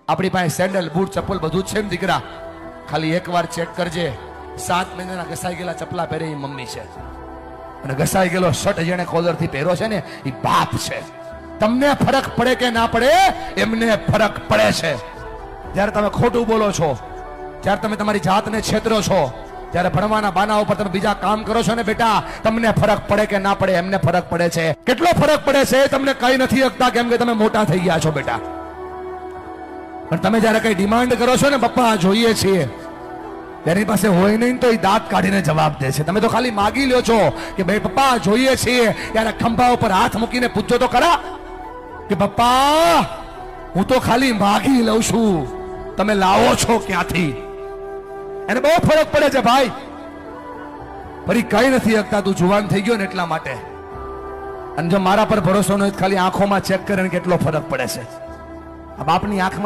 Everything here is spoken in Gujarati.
આપણી પાસે સેન્ડલ બૂટ ચપ્પલ બધું જ છે ને દીકરા, ખાલી એકવાર ચેક કરજે, 7 મહિનાના ઘસાઈ ગયેલા ચપલા પહેરે એ મમ્મી છે, અને ઘસાઈ ગયેલો શર્ટ જેને કોલર થી પહેરો છે ને એ બાપ છે. તમને ફરક પડે કે ના પડે, એમને ફરક પડે છે. જ્યારે તમે ખોટું બોલો છો, જ્યારે તમે તમારી જાતને છેતરો છો, જ્યારે ભણવાના બાના ઉપર તમે બીજા કામ કરો છો ને બેટા, તમને ફરક પડે કે ના પડે, એમને ફરક પડે છે. કેટલો ફરક પડે છે તમને કઈ નથી શકતા, કેમ કે તમે મોટા થઈ ગયા છો બેટા. પણ તમે જ્યારે કઈ ડિમાન્ડ કરો છો ને, પપ્પા જોઈએ છીએ, એની પાસે હોય નહીં તો એ દાંત કાઢીને જવાબ દે છે. તમે તો ખાલી માગી લ્યો છો કે ભાઈ પપ્પા જોઈએ છીએ, ત્યારે ખંભા ઉપર હાથ મૂકીને પૂછજો તો ખરા કે પપ્પા હું તો ખાલી માગી લઉં છું, તમે લાવો છો ક્યાંથી? એને બહુ ફરક પડે છે ભાઈ. ફરી કઈ નથી શકતા, તું જુવાન થઈ ગયો ને એટલા માટે. અને જો મારા પર ભરોસો ન હોય, ખાલી આંખોમાં ચેક કરીને કેટલો ફરક પડે છે. આ બાપની આંખમાં